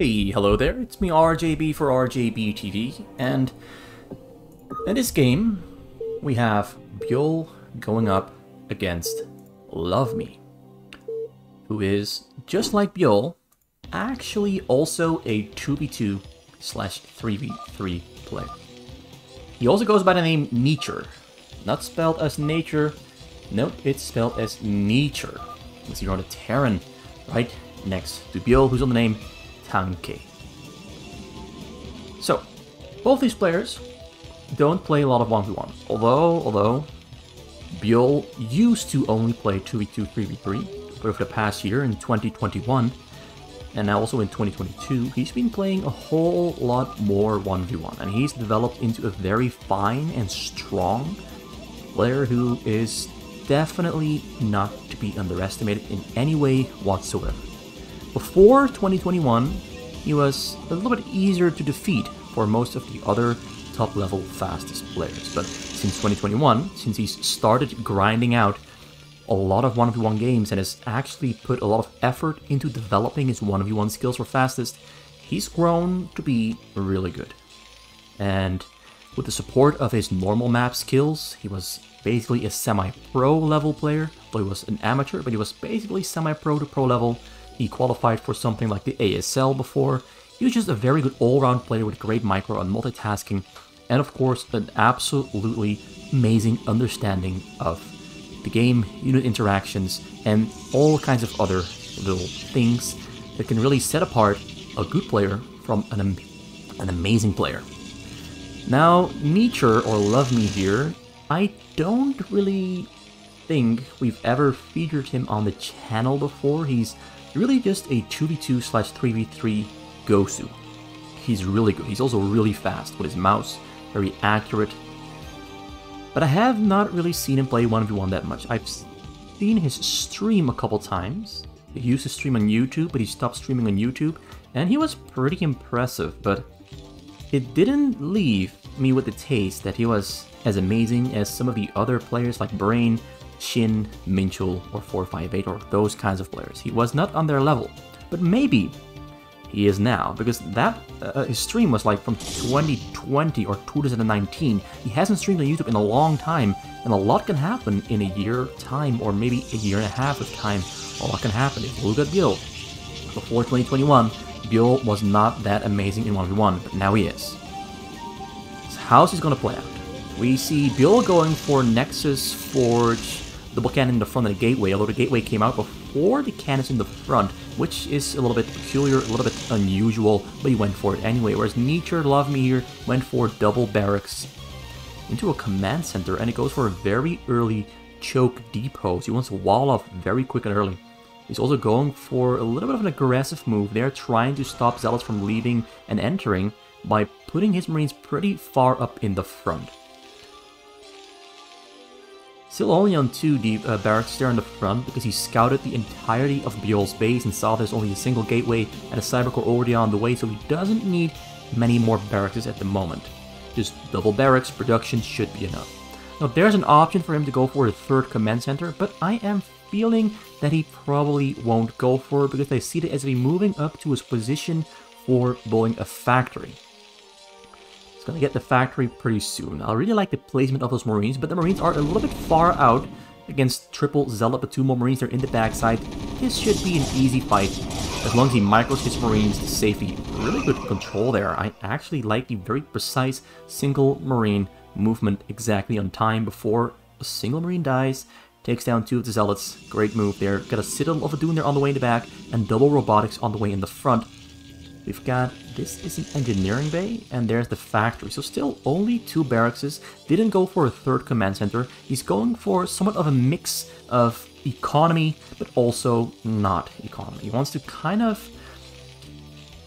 Hey, hello there, it's me RJB for RJB TV, and in this game, we have Byul going up against LoveMe, who is, just like Byul, actually also a 2v2/3v3 player. He also goes by the name Nature, not spelled as nature, nope, it's spelled as nature. You see on the Terran right next to Byul, who's on the name Tanke. So, both these players don't play a lot of 1v1, although Byul used to only play 2v2, 3v3, but over the past year in 2021, and now also in 2022, he's been playing a whole lot more 1v1, and he's developed into a very fine and strong player who is definitely not to be underestimated in any way whatsoever. Before 2021, he was a little bit easier to defeat for most of the other top-level fastest players. But since 2021, since he's started grinding out a lot of 1v1 games and has actually put a lot of effort into developing his 1v1 skills for fastest, he's grown to be really good. And with the support of his normal map skills, he was basically a semi-pro level player, though he was an amateur, but he was basically semi-pro to pro level. He qualified for something like the ASL before. He was just a very good all-round player with great micro and multitasking, and of course an absolutely amazing understanding of the game, unit interactions, and all kinds of other little things that can really set apart a good player from an amazing player. Now, Nature, or LoveMe here, I don't really think we've ever featured him on the channel before. He's really just a 2v2/3v3 Gosu. He's really good. He's also really fast with his mouse, very accurate. But I have not really seen him play 1v1 that much. I've seen his stream a couple times. He used to stream on YouTube, but he stopped streaming on YouTube, and he was pretty impressive, but it didn't leave me with the taste that he was as amazing as some of the other players like Brain, Shin, Minchul, or 458, or those kinds of players. He was not on their level, but maybe he is now, because that his stream was like from 2020 or 2019. He hasn't streamed on YouTube in a long time, and a lot can happen in a year time, or maybe a year and a half of time. A lot can happen. If you look at Byul, before 2021, Byul was not that amazing in 1v1, but now he is. So how's this going to play out? We see Byul going for Nexus, Forge, double cannon in the front of the gateway, although the gateway came out before the cannons in the front, which is a little bit peculiar, a little bit unusual, but he went for it anyway. Whereas Nature, LoveMe here, went for double barracks into a command center, and it goes for a very early choke depot. So he wants to wall off very quick and early. He's also going for a little bit of an aggressive move there, trying to stop Zealots from leaving and entering by putting his Marines pretty far up in the front. Still only on 2 deep barracks there in the front, because he scouted the entirety of Byul's base and saw there's only a single gateway and a cybercore already on the way, so he doesn't need many more barracks at the moment. Just double barracks production should be enough. Now there's an option for him to go for a 3rd command center, but I am feeling that he probably won't go for it, because I see it as he moving up to his position for building a factory. Gonna get the factory pretty soon. I really like the placement of those Marines, but the Marines are a little bit far out against triple Zealot, but 2 more Marines are in the backside. This should be an easy fight, as long as he micros his Marines to safety. Really good control there. I actually like the very precise single Marine movement exactly on time before a single Marine dies. Takes down 2 of the Zealots. Great move there. Got a Citadel of a Dune there on the way in the back, and double robotics on the way in the front. We've got, this is an engineering bay, and there's the factory. So still only 2 barracks. Didn't go for a 3rd command center. He's going for somewhat of a mix of economy, but also not economy. He wants to kind of...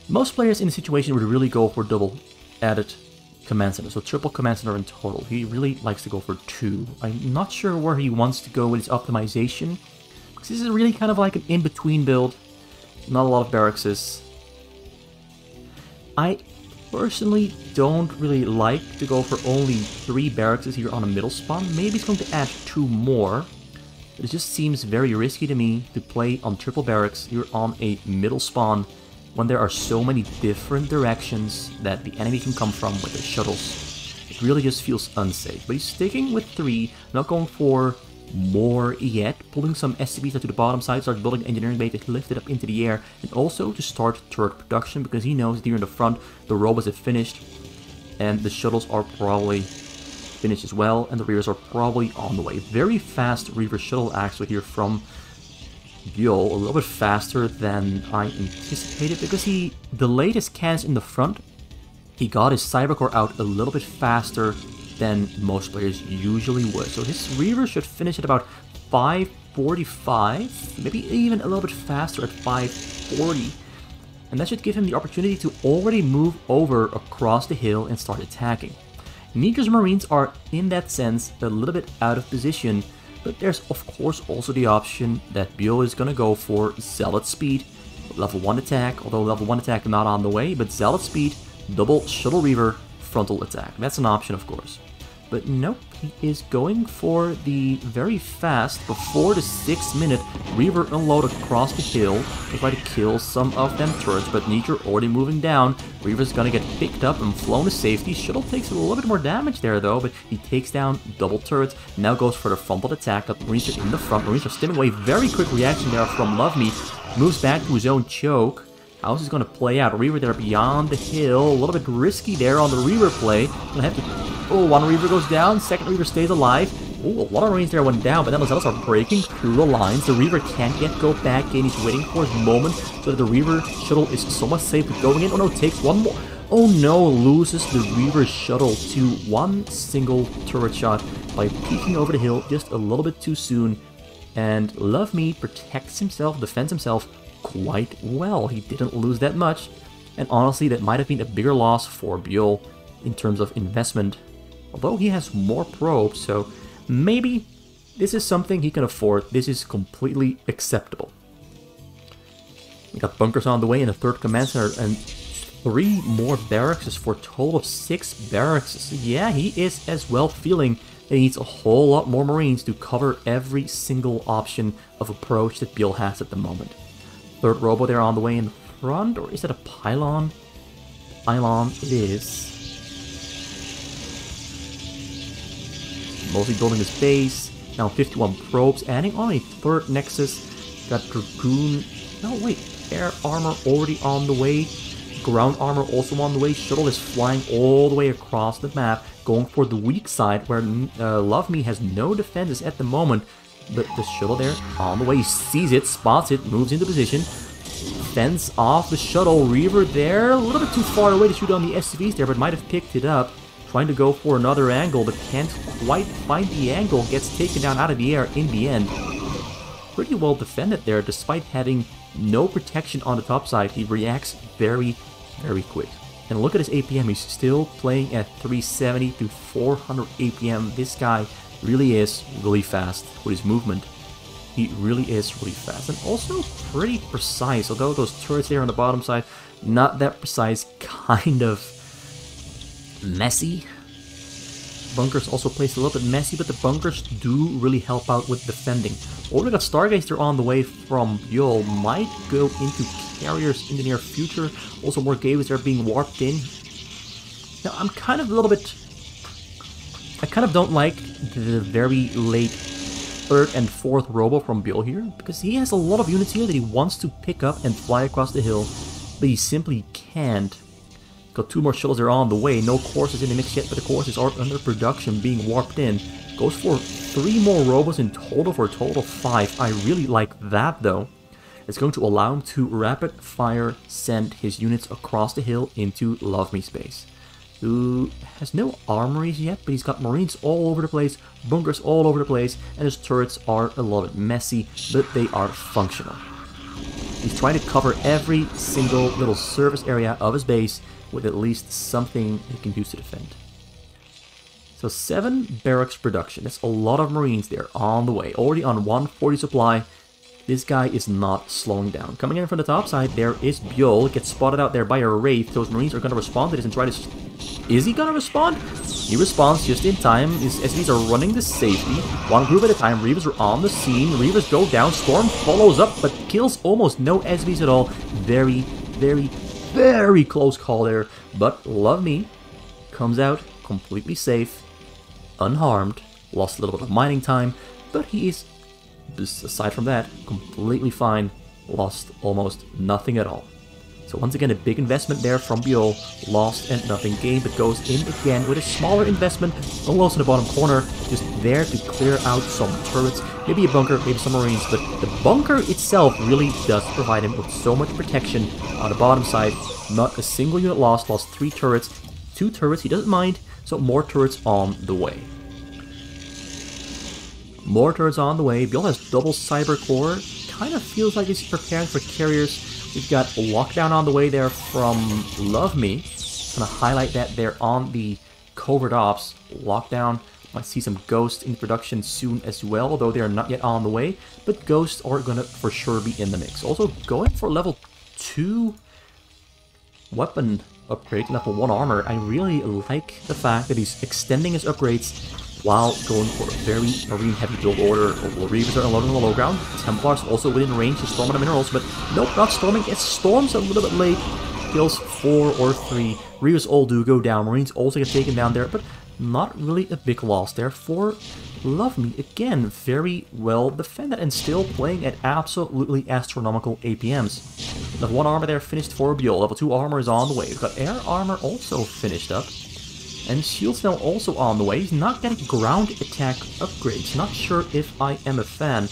Most players in the situation would really go for double added command center, so triple command center in total. He really likes to go for 2. I'm not sure where he wants to go with his optimization, because this is really kind of like an in-between build. Not a lot of barracks. I personally don't really like to go for only 3 barracks here on a middle spawn. Maybe it's going to add 2 more. It just seems very risky to me to play on triple barracks here on a middle spawn when there are so many different directions that the enemy can come from with their shuttles. It really just feels unsafe. But he's sticking with 3, not going for more yet, pulling some SCVs out to the bottom side, starts building engineering bay to lift it up into the air, and also to start turret production, because he knows here in the front the robots have finished, and the shuttles are probably finished as well, and the reavers are probably on the way. Very fast reaver shuttle actually here from Byul, a little bit faster than I anticipated, because he delayed his cans in the front. He got his cybercore out a little bit faster than most players usually would. So his reaver should finish at about 5:45, maybe even a little bit faster at 5:40. And that should give him the opportunity to already move over across the hill and start attacking. Niger's Marines are, in that sense, a little bit out of position, but there's of course also the option that Byul is gonna go for Zealot Speed, level 1 attack, although level 1 attack not on the way, but Zealot Speed, double Shuttle Reaver, frontal attack. That's an option, of course. But nope, he is going for the very fast, before the 6-minute Reaver unload across the hill to try to kill some of them turrets, but Niger already moving down. Reaver's gonna get picked up and flown to safety. Shuttle takes a little bit more damage there though, but he takes down double turrets, now goes for the frontal attack. Got Marines are in the front, Marines are stimming away. Very quick reaction there from LoveMe, moves back to his own choke. How is this going to play out? Reaver there beyond the hill, a little bit risky there on the Reaver play. Gonna have to. Oh, one Reaver goes down, second Reaver stays alive. Oh, a lot of Marines there went down, but then the Zealots are breaking through the lines. The Reaver can't yet go back in. He's waiting for his moment so that the Reaver shuttle is somewhat safe with going in. Oh no, takes one more. Oh no, loses the Reaver shuttle to one single turret shot by peeking over the hill just a little bit too soon. And LoveMe protects himself, defends himself quite well. He didn't lose that much, and honestly that might have been a bigger loss for Byul in terms of investment, although he has more probes, so maybe this is something he can afford. This is completely acceptable. We got bunkers on the way and a 3rd command center and 3 more barracks for a total of 6 barracks. Yeah, he is as well feeling that he needs a whole lot more Marines to cover every single option of approach that Byul has at the moment. 3rd robo there on the way in front, or is that a pylon? Pylon it is. Mostly building his base. Now 51 probes, adding on a 3rd nexus. Got Dragoon. No, wait. Air armor already on the way. Ground armor also on the way. Shuttle is flying all the way across the map, going for the weak side where LoveMe has no defenses at the moment. But the shuttle there on the way, he sees it, spots it, moves into position, fends off the shuttle. Reaver there, a little bit too far away to shoot on the SCVs there, but might have picked it up. Trying to go for another angle, but can't quite find the angle, gets taken down out of the air in the end. Pretty well defended there, despite having no protection on the top side. He reacts very, very quick. And look at his APM, he's still playing at 370 to 400 APM. This guy really is really fast with his movement. He really is really fast and also pretty precise, although those turrets there on the bottom side, not that precise, kind of messy. Bunkers also placed a little bit messy, but the bunkers do really help out with defending. Oh, we got Stargazer on the way from Byul, might go into carriers in the near future. Also more gateways are being warped in. Now I'm kind of a little bit, I kind of don't like the very late 3rd and 4th robo from Byul here, because he has a lot of units here that he wants to pick up and fly across the hill, but he simply can't. Got 2 more shuttles there on the way, no courses in the mix yet, but the courses are under production, being warped in. Goes for 3 more robos in total for a total of 5. I really like that though. It's going to allow him to rapid fire send his units across the hill into LoveMe space. Who has no armories yet, but he's got Marines all over the place, bunkers all over the place, and his turrets are a little bit messy, but they are functional. He's trying to cover every single little service area of his base with at least something he can use to defend. So 7 barracks production. That's a lot of Marines there on the way. Already on 140 supply. This guy is not slowing down. Coming in from the top side, there is Byul. Gets spotted out there by a Wraith. Those Marines are going to respond to this and try to... Is he going to respond? He responds just in time. His SVs are running to safety. One group at a time. Reavers are on the scene. Reavers go down. Storm follows up, but kills almost no SVs at all. Very, very, very close call there. But LoveMe comes out completely safe, unharmed, lost a little bit of mining time, but he is, aside from that, completely fine, lost almost nothing at all. So once again, a big investment there from Byul, lost and nothing gained, but goes in again with a smaller investment, almost in the bottom corner, just there to clear out some turrets, maybe a bunker, maybe some marines, but the bunker itself really does provide him with so much protection on the bottom side. Not a single unit lost 3 turrets, 2 turrets, he doesn't mind, so more turrets on the way. More turrets on the way. Byul has double cyber core, kind of feels like he's preparing for carriers. We've got lockdown on the way there from LoveMe. Gonna highlight that there on the covert ops. Lockdown. Might see some ghosts in production soon as well, although they are not yet on the way. But ghosts are gonna for sure be in the mix. Also going for level 2 weapon upgrade, level 1 armor. I really like the fact that he's extending his upgrades while going for a very marine-heavy build order. Reavers are unloading on the low ground. Templars also within range to storm on the minerals, but nope, not storming. It storms a little bit late. Kills 4 or 3. Reavers all do go down. Marines also get taken down there, but not really a big loss there for LoveMe. Again, very well defended and still playing at absolutely astronomical APMs. Level 1 armor there finished for Byul. Level 2 armor is on the way. We've got air armor also finished up. And shields now also on the way. He's not getting ground attack upgrades. Not sure if I am a fan.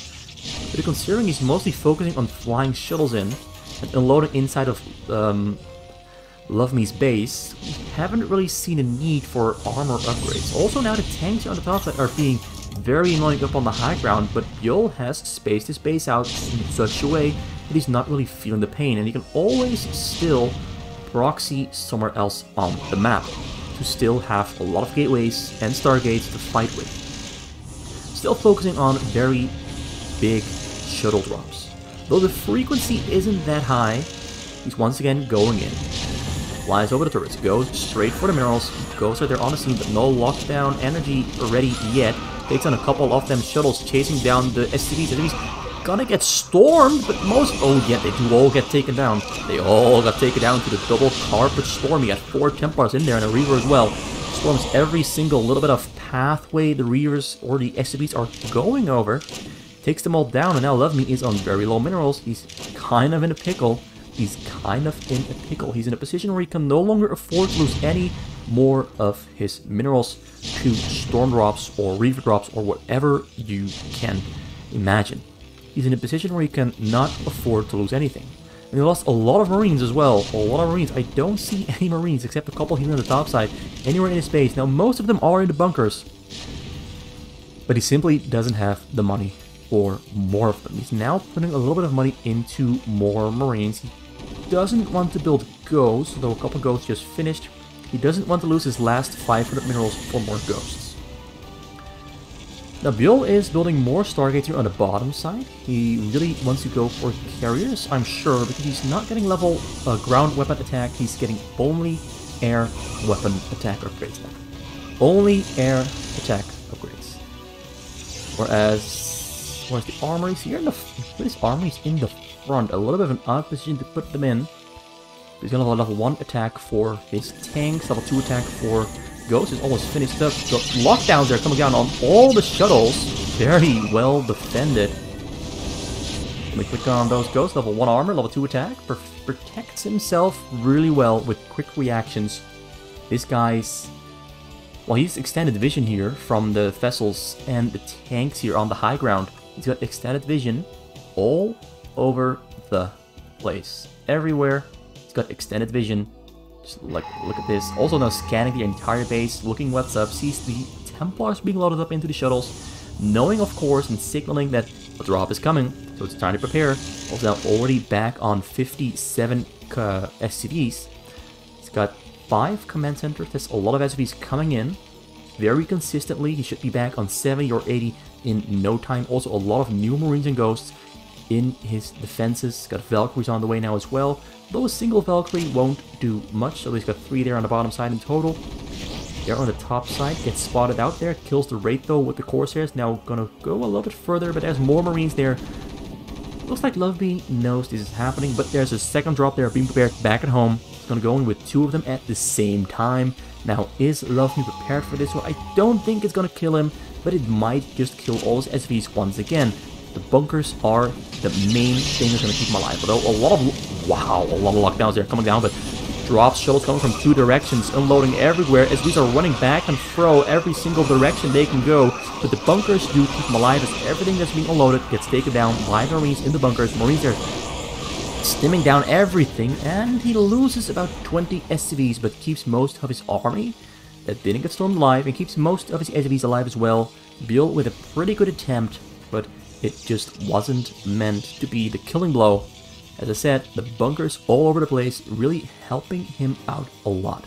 But considering he's mostly focusing on flying shuttles in and unloading inside of LoveMe's base, we haven't really seen a need for armor upgrades. Also now the tanks on the top side are being very annoying up on the high ground, but Byul has spaced his base out in such a way that he's not really feeling the pain, and he can always still proxy somewhere else on the map to still have a lot of gateways and stargates to fight with. Still focusing on very big shuttle drops. Though the frequency isn't that high, he's once again going in. Flies over the turrets, goes straight for the minerals, goes right there on the scene, but no lockdown energy ready yet. Takes on a couple of them shuttles, chasing down the SCVs. SCVs gonna get stormed, but most... Oh yeah, they do all get taken down. They all got taken down to the double carpet storm. You got 4 Templars in there and a Reaver as well. Storms every single little bit of pathway the Reavers or the SCVs are going over. Takes them all down, and now LoveMe is on very low minerals. He's kind of in a pickle. He's in a position where he can no longer afford to lose any more of his minerals to storm drops or Reaver drops or whatever you can imagine. He's in a position where he can not afford to lose anything. And he lost a lot of Marines as well. A lot of Marines. I don't see any Marines except a couple here on the top side anywhere in his base. Now most of them are in the bunkers. But he simply doesn't have the money for more of them. He's now putting a little bit of money into more Marines. He doesn't want to build ghosts, though a couple ghosts just finished. He doesn't want to lose his last 500 minerals for more ghosts. Now Byul is building more stargates here on the bottom side. He really wants to go for carriers, I'm sure, because he's not getting level ground weapon attack. He's getting only air weapon attack upgrades now. Only air attack upgrades. Whereas the armory is here in the... His armory is in the front. A little bit of an odd position to put them in. He's gonna have a level 1 attack for his tanks, level 2 attack for Ghost is almost finished up. The lockdowns there coming down on all the shuttles. Very well defended. Let me click on those Ghosts. Level 1 armor, level 2 attack. Protects himself really well with quick reactions. This guy's... Well, he's extended vision here from the vessels and the tanks here on the high ground. He's got extended vision all over the place. Everywhere, he's got extended vision. Just like, look at this. Also now scanning the entire base, looking what's up, sees the Templars being loaded up into the shuttles, knowing of course and signaling that a drop is coming, so it's time to prepare. Also now already back on 57 SCVs. He's got 5 command centers. There's a lot of SCVs coming in very consistently. He should be back on 70 or 80 in no time. Also a lot of new Marines and Ghosts in his defenses. Got Valkyries on the way now as well. Though a single Valkyrie won't do much, so he's got 3 there on the bottom side in total. There on the top side, gets spotted out there, kills the Wraith though with the Corsairs. Now gonna go a little bit further, but there's more Marines there. Looks like LoveMe knows this is happening, but there's a second drop there being prepared back at home. It's gonna go in with 2 of them at the same time. Now, is LoveMe prepared for this one? I don't think it's gonna kill him, but it might just kill all his SVs once again. The bunkers are the main thing that's gonna keep him alive. Although a lot of lockdowns there coming down, but drops shuttles coming from 2 directions, unloading everywhere as these are running back and fro every single direction they can go. But the bunkers do keep them alive as everything that's being unloaded gets taken down by the Marines in the bunkers. Marines are stimming down everything, and he loses about 20 SCVs, but keeps most of his army that didn't get stormed alive, and keeps most of his SCVs alive as well. Byul with a pretty good attempt, but it just wasn't meant to be the killing blow. As I said, the bunkers all over the place really helping him out a lot.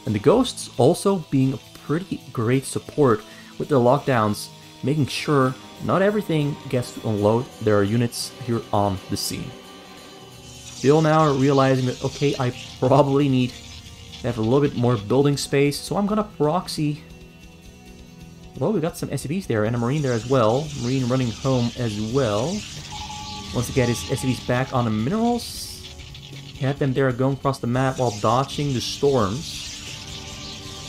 And the ghosts also being a pretty great support with their lockdowns, making sure not everything gets to unload their units here on the scene. Byul now realizing that, okay, I probably need to have a little bit more building space, so I'm gonna proxy. Well, we got some SCVs there and a Marine there as well. Marine running home as well. Once again, his SCVs back on the minerals. He had them there going across the map while dodging the storms.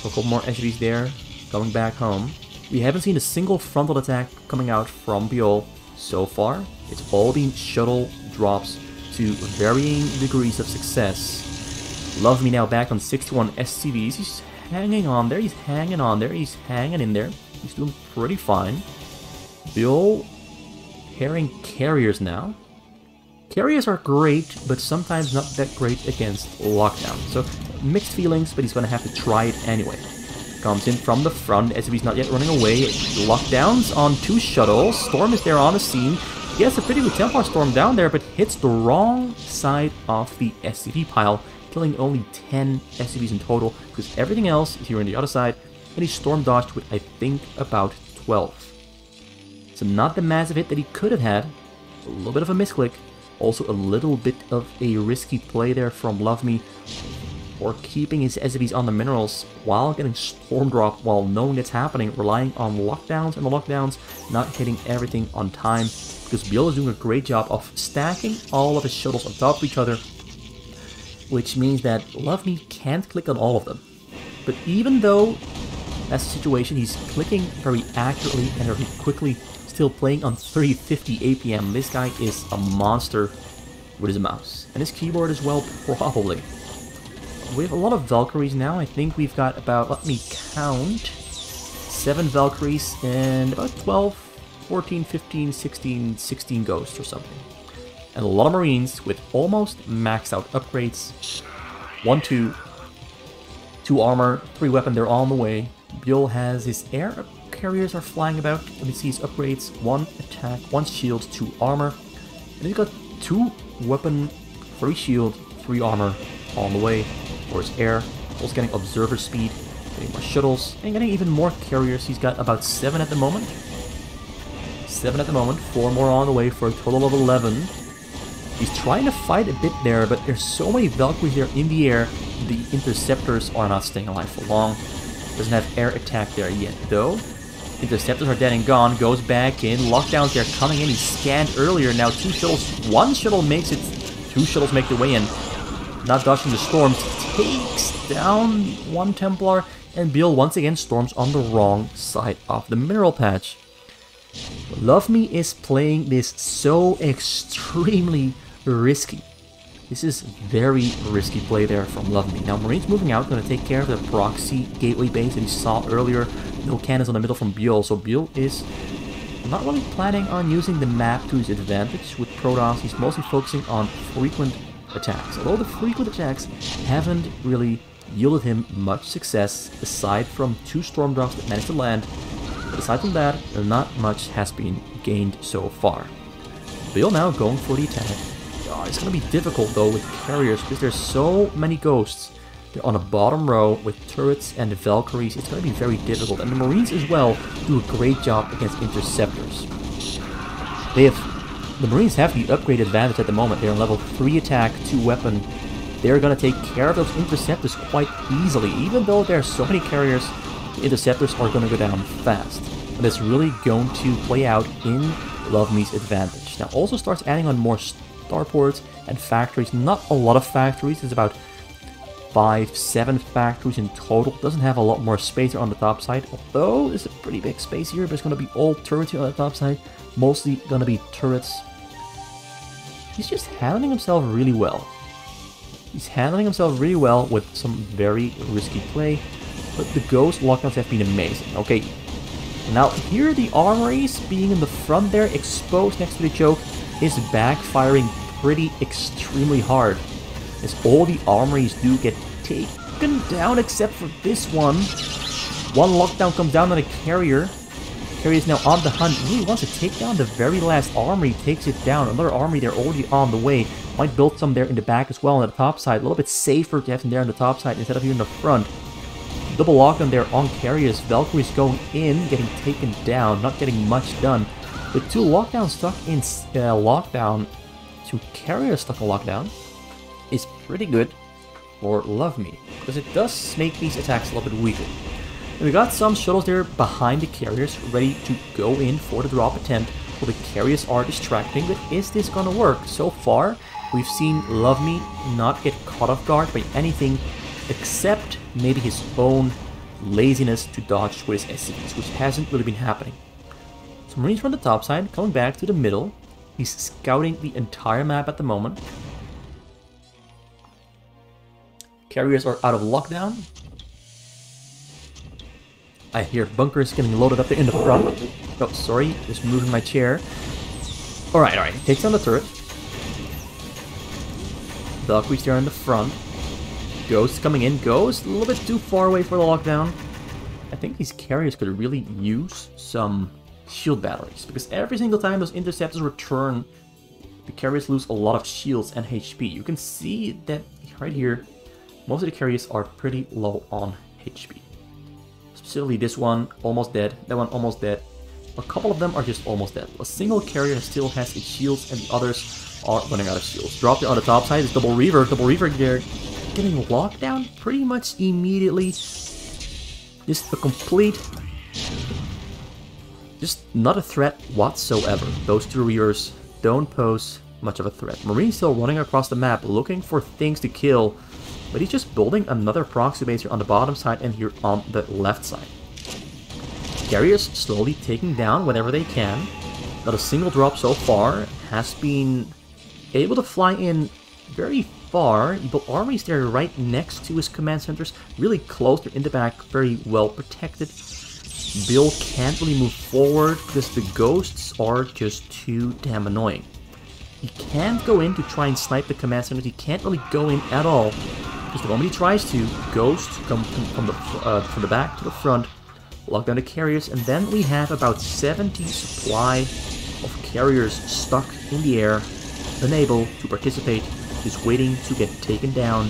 So a couple more SCVs there, going back home. We haven't seen a single frontal attack coming out from Byul so far. It's all been shuttle drops to varying degrees of success. LoveMe now back on 61 SCVs. He's hanging on there, he's hanging on there, he's hanging in there. He's doing pretty fine. Byul pairing carriers now. Carriers are great, but sometimes not that great against lockdown. So mixed feelings, but he's going to have to try it anyway. Comes in from the front, as if he's not yet running away. Lockdowns on 2 shuttles. Storm is there on the scene. He has a pretty good Templar Storm down there, but hits the wrong side of the SCV pile, killing only 10 SCVs in total, because everything else is here on the other side, and he storm dodged with, I think, about 12. So not the massive hit that he could have had. A little bit of a misclick. Also a little bit of a risky play there from LoveMe for keeping his SCVs on the minerals while getting storm drop while knowing it's happening, relying on lockdowns and the lockdowns not hitting everything on time, because Byul is doing a great job of stacking all of his shuttles on top of each other, which means that LoveMe can't click on all of them. But even though that's the situation, he's clicking very accurately and very quickly, still playing on 350 APM. This guy is a monster with his mouse. And his keyboard as well, probably. We have a lot of Valkyries now. I think we've got about, let me count, 7 Valkyries and about 12, 14, 15, 16 ghosts or something. And a lot of Marines with almost maxed out upgrades. 1, 2 armor, 3 weapon, they're all on the way. Byul has his air carriers are flying about. Let me see his upgrades. 1 attack, 1 shield, 2 armor. And he's got 2 weapon, 3 shield, 3 armor on the way for his air. Also getting observer speed, getting more shuttles, and getting even more carriers. He's got about 7 at the moment. 7 at the moment, 4 more on the way for a total of 11. He's trying to fight a bit there, but there's so many Valkyries there in the air, the interceptors are not staying alive for long. Doesn't have air attack there yet, though. Interceptors are dead and gone, goes back in. Lockdowns there coming in, he scanned earlier, now 2 shuttles. 1 shuttle makes it, 2 shuttles make their way in. Not dodging the storms, takes down 1 Templar, and Byul once again storms on the wrong side of the mineral patch. LoveMe is playing this so extremely risky. This is very risky play there from LoveMe. Now, Marines moving out, going to take care of the proxy gateway base that he saw earlier. No cannons on the middle from Byul, so Byul is not really planning on using the map to his advantage with Protoss. He's mostly focusing on frequent attacks. Although the frequent attacks haven't really yielded him much success, aside from 2 storm drops that managed to land. But aside from that, not much has been gained so far. Byul now going for the attack. Oh, it's going to be difficult though with carriers because there's so many ghosts. They're on the bottom row with turrets and the Valkyries. It's going to be very difficult. And the Marines as well do a great job against interceptors. The Marines have the upgrade advantage at the moment. They're on level 3 attack, 2 weapon. They're going to take care of those interceptors quite easily. Even though there are so many carriers, the interceptors are going to go down fast. And it's really going to play out in LoveMe's advantage. Now also starts adding on more starports and factories. Not a lot of factories, it's about 5-7 factories in total. Doesn't have a lot more space here on the top side, although there's a pretty big space here, but it's going to be all turrets here on the top side. Mostly going to be turrets. He's just handling himself really well. He's handling himself really well with some very risky play, but the ghost lockdowns have been amazing. Okay, now here the armories being in the front there, exposed next to the choke, is backfiring pretty extremely hard. As all the armories do get taken down except for this one. One lockdown comes down on a carrier. Carrier is now on the hunt. He wants to take down the very last armory, takes it down. Another armory, they're already on the way. Might build some there in the back as well on the top side. A little bit safer to have them there on the top side instead of here in the front. Double lockdown there on carriers. Valkyrie's going in, getting taken down, not getting much done. With 2 lockdowns stuck in lockdown, 2 carriers stuck in lockdown, is pretty good for LoveMe, because it does make these attacks a little bit weaker. And we got some shuttles there behind the carriers, ready to go in for the drop attempt, while the carriers are distracting. But is this gonna work? So far, we've seen LoveMe not get caught off guard by anything except maybe his own laziness to dodge with his SCVs, which hasn't really been happening. So Marines from the top side, coming back to the middle. He's scouting the entire map at the moment. Carriers are out of lockdown. I hear bunkers getting loaded up there in the front. Oh, sorry, just moving my chair. Alright. Takes down the turret. Valkyrie's there in the front. Ghost coming in. Ghost a little bit too far away for the lockdown. I think these carriers could really use some shield batteries, because every single time those interceptors return, the carriers lose a lot of shields and HP. You can see that right here, most of the carriers are pretty low on HP. Specifically this one, almost dead. That one, almost dead. A couple of them are just almost dead. A single carrier still has its shields, and the others are running out of shields. Dropped it on the top side is Double Reaver. Double Reaver there getting locked down pretty much immediately. Just a complete... just not a threat whatsoever. Those 2 Reavers don't pose much of a threat. Marine's still running across the map, looking for things to kill. But he's just building another proxy base here on the bottom side and here on the left side. Carriers slowly taking down whenever they can. Not a single drop so far. Has been able to fly in very far. He built armies there right next to his command centers. Really close. They're in the back. Very well protected. Byul can't really move forward because the ghosts are just too damn annoying. He can't go in to try and snipe the command centers. He can't really go in at all. Because the moment he tries to, Ghost comes from the back to the front, lock down the carriers, and then we have about 70 supply of carriers stuck in the air, unable to participate, just waiting to get taken down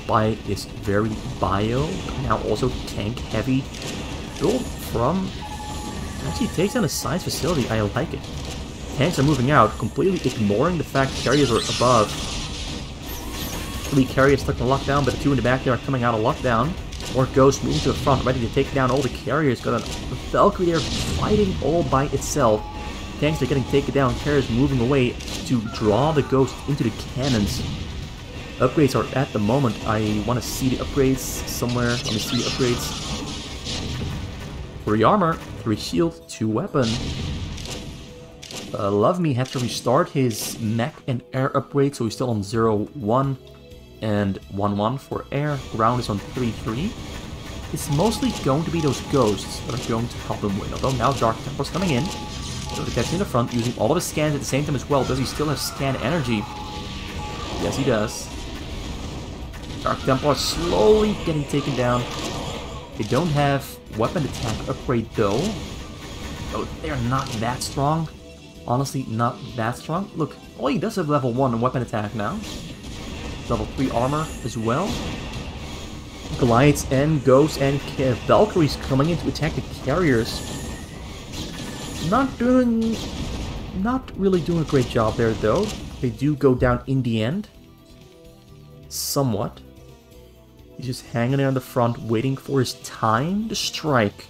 by this very bio, now also tank heavy, build from... actually takes down a science facility. I like it. Tanks are moving out, completely ignoring the fact carriers are above. 3 carriers stuck in lockdown, but the 2 in the back there are coming out of lockdown. More Ghosts moving to the front, ready to take down all the carriers. Got a Valkyrie there fighting all by itself. Tanks are getting taken down, carriers moving away to draw the Ghost into the cannons. Upgrades are at the moment. I want to see the upgrades somewhere. Let me see the upgrades. 3 armor, 3 shield, 2 weapon. LoveMe had to restart his mech and air upgrade, so he's still on 0-1 and 1-1 for air. Ground is on 3-3. It's mostly going to be those ghosts that are going to help him win. Although now Dark Templar's coming in. So the catch in the front, using all of his scans at the same time as well. Does he still have scan energy? Yes, he does. Dark Templar slowly getting taken down. They don't have weapon attack upgrade though. Oh, they're not that strong. Honestly, not that strong. Look, oh, he does have level 1 weapon attack now. Level 3 armor as well. Goliaths and Ghosts and Valkyries coming in to attack the carriers. Not really doing a great job there though. They do go down in the end. Somewhat. He's just hanging there on the front, waiting for his time to strike.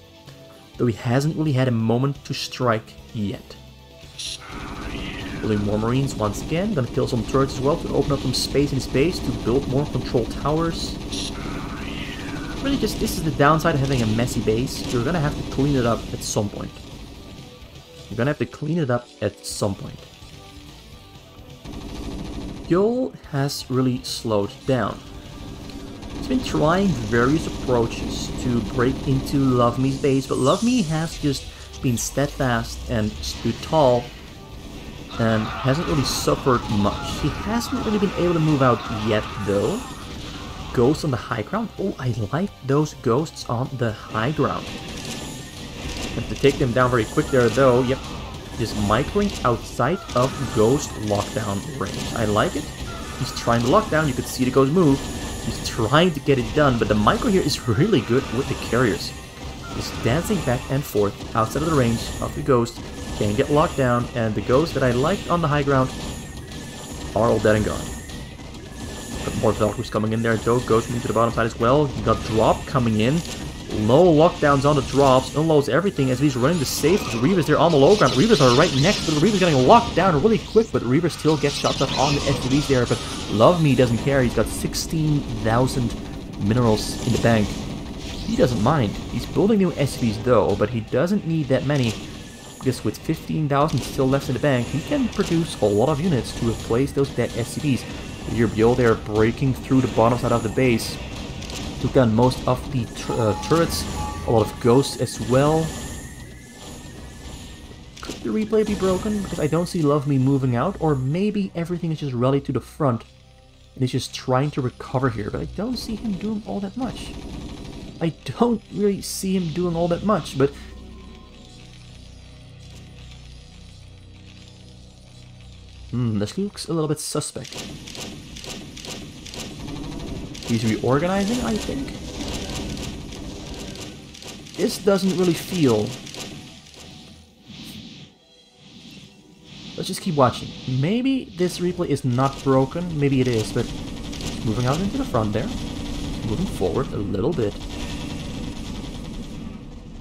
Though he hasn't really had a moment to strike yet. Building more Marines once again. Gonna kill some turrets as well to open up some space in his base to build more control towers. Really just, this is the downside of having a messy base. You're gonna have to clean it up at some point. You're gonna have to clean it up at some point. Byul has really slowed down. He's been trying various approaches to break into LoveMe's base, but LoveMe has just been steadfast and stood tall and hasn't really suffered much. He hasn't really been able to move out yet, though. Ghosts on the high ground. Oh, I like those ghosts on the high ground. Have to take them down very quick there, though. Yep, just microing outside of ghost lockdown range. I like it. He's trying to lock down. You could see the ghost move. He's trying to get it done, but the micro here is really good with the carriers. Just dancing back and forth outside of the range of the ghost. Can't get locked down, and the ghosts that I liked on the high ground are all dead and gone. But more Valkyries coming in there, though. Ghost moving to the bottom side as well. You got drop coming in. Low lockdowns on the drops. Unloads everything as he's running the safe. The Reavers there on the low ground. Reavers are right next to the Reavers getting locked down really quick, but the Reavers still get shots up on the SUVs there. But LoveMe doesn't care. He's got 16,000 minerals in the bank. He doesn't mind. He's building new SUVs though, but he doesn't need that many. Because with 15,000 still left in the bank, he can produce a lot of units to replace those dead SCVs. Your Byul there breaking through the bottom side of the base. Took down most of the turrets, a lot of ghosts as well. Could the replay be broken? Because I don't see LoveMe moving out, or maybe everything is just rallied to the front and he's just trying to recover here, but I don't see him doing all that much. I don't really see him doing all that much, but this looks a little bit suspect. He's reorganizing, I think. This doesn't really feel... Let's just keep watching. Maybe this replay is not broken, maybe it is, but moving out into the front there. Moving forward a little bit.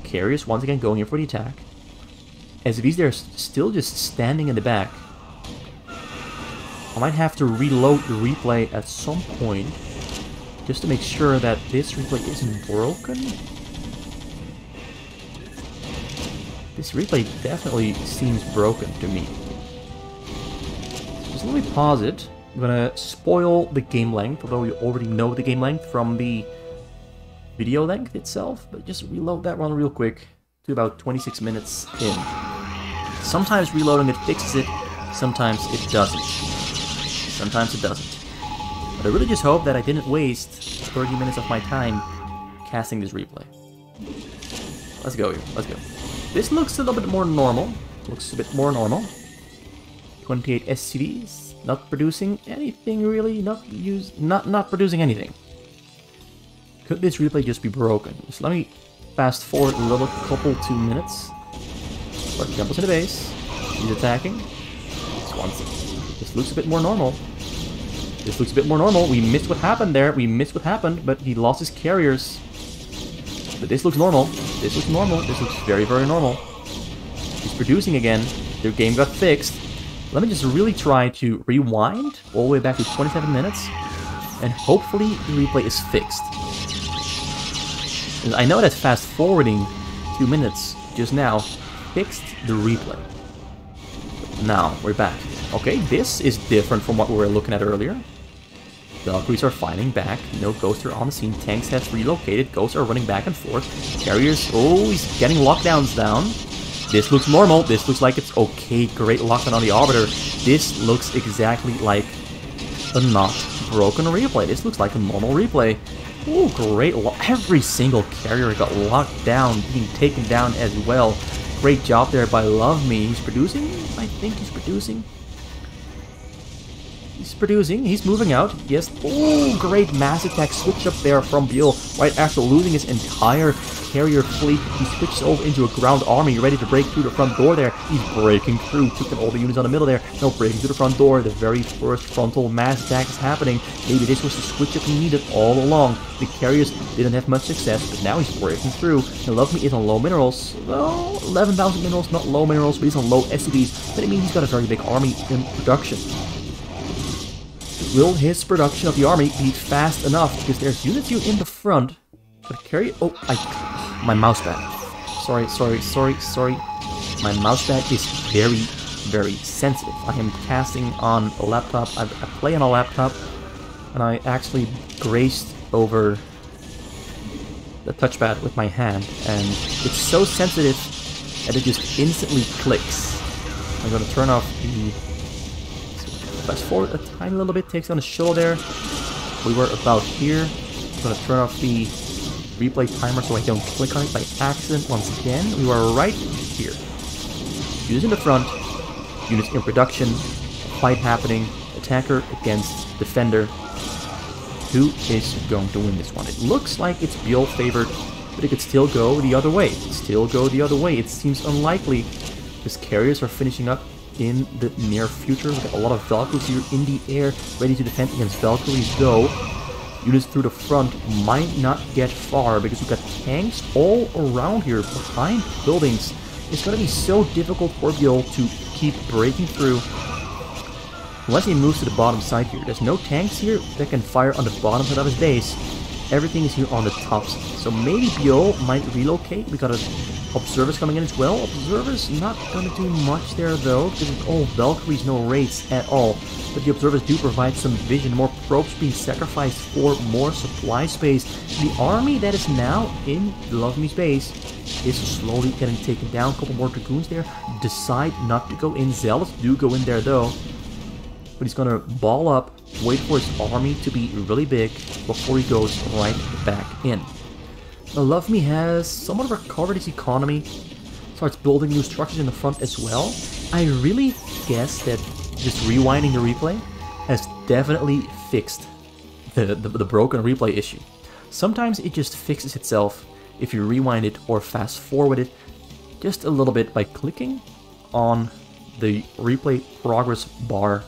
Carriers once again going in for the attack. SVs there still just standing in the back. I might have to reload the replay at some point just to make sure that this replay isn't broken. This replay definitely seems broken to me. Just let me pause it. I'm gonna spoil the game length, although we already know the game length from the video length itself, but just reload that one real quick to about 26 minutes in. Sometimes reloading it fixes it, sometimes it doesn't. Sometimes it doesn't. But I really just hope that I didn't waste 30 minutes of my time casting this replay. Let's go here. Let's go. This looks a little bit more normal. Looks a bit more normal. 28 SCVs. Not producing anything really. Not producing anything. Could this replay just be broken? So let me fast forward a little couple 2 minutes. But jump into the base. He's attacking. This looks a bit more normal. This looks a bit more normal. We missed what happened there. We missed what happened, but he lost his carriers. But this looks normal. This looks normal. This looks very, very normal. He's producing again. Their game got fixed. Let me just really try to rewind all the way back to 27 minutes. And hopefully the replay is fixed. I know that fast forwarding 2 minutes just now fixed the replay. Now we're back. Okay, this is different from what we were looking at earlier. Valkyries are fighting back. No ghosts are on the scene. Tanks have relocated. Ghosts are running back and forth. Carriers, oh, he's getting lockdowns down. This looks normal. This looks like it's okay. Great lockdown on the Arbiter. This looks exactly like a not broken replay. This looks like a normal replay. Oh, great. Every single carrier got locked down, being taken down as well. Great job there by LoveMe. He's producing? I think he's producing. He's producing. He's moving out. Yes. Oh, great mass attack switch up there from Byul. Right after losing his entire carrier fleet, he switches over into a ground army, ready to break through the front door there. He's breaking through, taking all the units on the middle there. No, breaking through the front door. The very first frontal mass attack is happening. Maybe this was the switch up he needed all along. The carriers didn't have much success, but now he's breaking through. And LoveMe is on low minerals. Well, 11,000 minerals, not low minerals, but he's on low SCVs. But it means he's got a very big army in production. Will his production of the army be fast enough? Because there's units here in the front. But carry... Oh, my mousepad. Sorry. My mousepad is very sensitive. I am casting on a laptop. I play on a laptop. And I actually grazed over the touchpad with my hand. And it's so sensitive that it just instantly clicks. I'm going to turn off the... Fast forward a tiny little bit, takes on a shuttle there. We were about here. I'm going to turn off the replay timer so I don't click on it by accident once again. We were right here. Units in the front, units in production, fight happening, attacker against defender. Who is going to win this one? It looks like it's Byul favored, but it could still go the other way. It seems unlikely because carriers are finishing up in the near future. We've got a lot of Valkyries here in the air, ready to defend against Valkyries, though. Units through the front might not get far, because we've got tanks all around here, behind buildings. It's going to be so difficult for Byul to keep breaking through, unless he moves to the bottom side here. There's no tanks here that can fire on the bottom side of his base. Everything is here on the top side. So maybe Byul might relocate. We got observers coming in as well. Observers not going to do much there though, because it's all Valkyries, no raids at all. But the observers do provide some vision, more probes being sacrificed for more supply space. The army that is now in LoveMe's base is slowly getting taken down. A couple more dragoons there. Decide not to go in. Zealots do go in there though. But he's gonna ball up, wait for his army to be really big before he goes right back in. Now LoveMe has somewhat recovered his economy, starts building new structures in the front as well. I really guess that just rewinding the replay has definitely fixed the broken replay issue. Sometimes it just fixes itself if you rewind it or fast forward it just a little bit by clicking on the replay progress bar.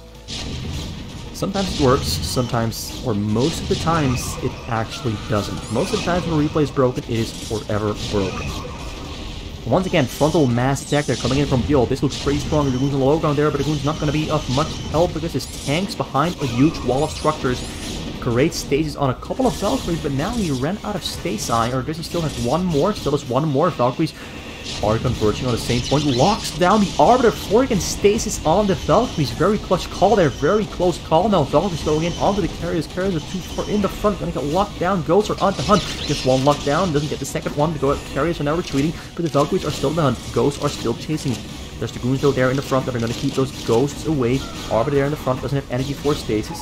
Sometimes it works, sometimes, or most of the times, it actually doesn't. Most of the times when a replay is broken, it is forever broken. Once again, frontal mass attack there coming in from Byul. This looks pretty strong. The Dragoon's on the low ground there, but the Dragoon's not going to be of much help because his tank's behind a huge wall of structures. Great stasis on a couple of Valkyries, but now he ran out of stasi, or does he still have one more? Still has one more. Valkyries are converging on the same point. Locks down the Arbiter. Fork and stasis on the Valkyries. Very clutch call there. Very close call. Now Valkyries going in onto the carriers. Carriers are too far in the front. Gonna get locked down. Ghosts are on the hunt. Gets one locked down. Doesn't get the second one to go. Carriers are now retreating, but the Valkyries are still on the hunt. Ghosts are still chasing. There's Dragoons though there in the front that are gonna keep those ghosts away. Arbiter there in the front doesn't have energy for stasis.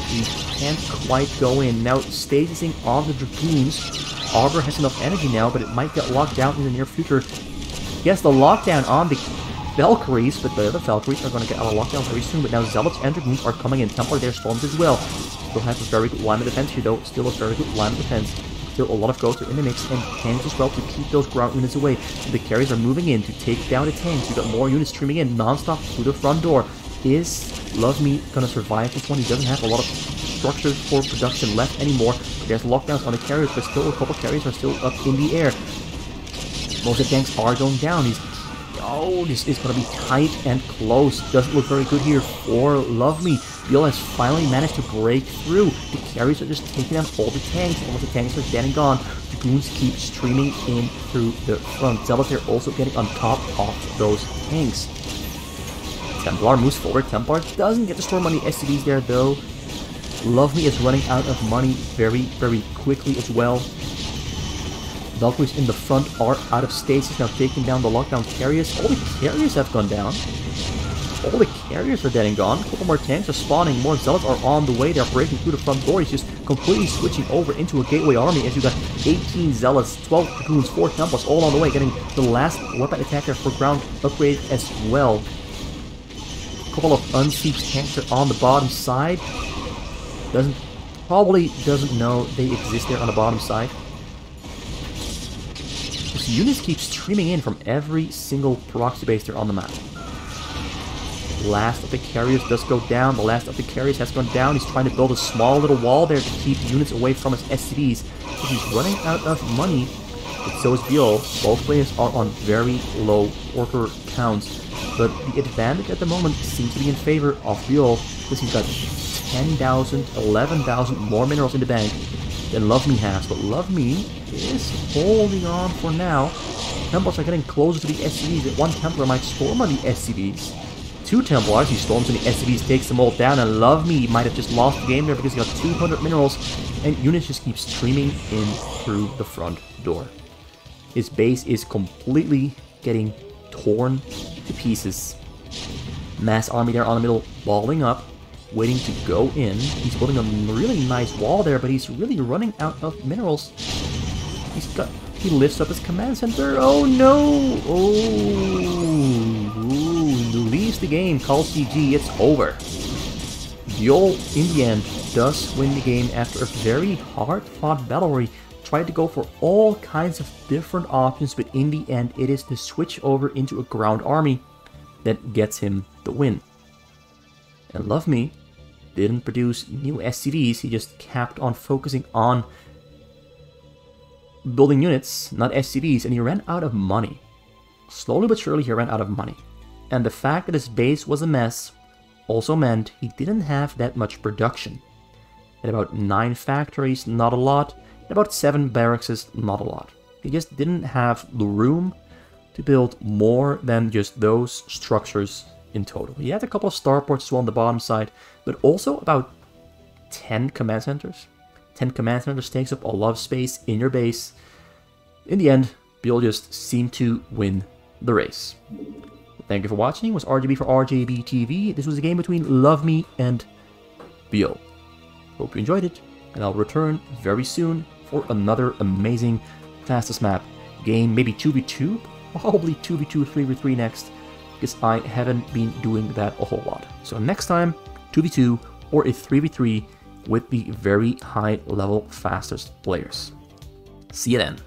He can't quite go in. Now stasising on the Dragoons. Arbor has enough energy now, but it might get locked down in the near future. Yes, the lockdown on the Valkyries, but the other Valkyries are going to get out of lockdown very soon. But now Zealots and Dragoons are coming in. Templar there spawns as well. Still has a very good line of defense here, though. Still a very good line of defense. Still a lot of ghosts are in the mix, and tanks as well to keep those ground units away. The carriers are moving in to take down the tanks. We've got more units streaming in non-stop through the front door. Is LoveMe going to survive this one? He doesn't have a lot of structures for production left anymore. There's lockdowns on the carriers, but still a couple carriers are still up in the air. Most of the tanks are going down. This is going to be tight and close. Doesn't look very good here for LoveMe. Byul has finally managed to break through. The carriers are just taking down all the tanks. Almost the tanks are dead and gone. Dragoons keep streaming in through the front. Zealots are also getting on top of those tanks. Templar moves forward. Templar doesn't get the storm on the SCVs there though. LoveMe is running out of money very quickly as well. Valkyries in the front are out of stasis, now taking down the lockdown carriers. All the carriers have gone down. All the carriers are dead and gone. A couple more tanks are spawning. More Zealots are on the way. They're breaking through the front door. He's just completely switching over into a gateway army as you got 18 Zealots, 12 Dragoons, 4 Templars all on the way, getting the last weapon attacker for ground upgrade as well. couple of unsieged tanks there on the bottom side. Probably doesn't know they exist there on the bottom side. This units keep streaming in from every single proxy base there on the map. Last of the carriers does go down. The last of the carriers has gone down. He's trying to build a small little wall there to keep units away from his SCVs. But he's running out of money. But so is Byul. Both players are on very low worker counts. But the advantage at the moment seems to be in favor of Byul, because he's got 10,000, 11,000 more minerals in the bank than LoveMe has. But LoveMe is holding on for now. Templars are getting closer to the SCVs. One Templar might storm on the SCVs. 2 Templars, he storms on the SCVs, takes them all down, and LoveMe might have just lost the game there because he got 200 minerals, and units just keep streaming in through the front door. His base is completely getting torn to pieces. Mass army there on the middle, balling up, waiting to go in. He's building a really nice wall there, but he's really running out of minerals. He lifts up his command center. Oh no! He leaves the game, calls GG, it's over. Byul, in the end, does win the game after a very hard-fought battle where he tried to go for all kinds of different options, but in the end, it is the switch over into a ground army that gets him the win. And LoveMe didn't produce new SCVs, he just kept on focusing on building units, not SCVs, and he ran out of money. Slowly but surely, he ran out of money. And the fact that his base was a mess also meant he didn't have that much production. At about 9 factories, not a lot. At about 7 barracks, not a lot. He just didn't have the room to build more than just those structures in total. He had a couple of starports as well on the bottom side, but also about 10 command centers. 10 command centers takes up a lot of space in your base. In the end, Byul just seemed to win the race. Thank you for watching. It was RGB for RJB TV. This was a game between LoveMe and Byul. Hope you enjoyed it, and I'll return very soon for another amazing fastest map game. Maybe 2v2, probably 2v2, 3v3 next, because I haven't been doing that a whole lot. So next time, 2v2 or a 3v3 with the very high level fastest players. See you then.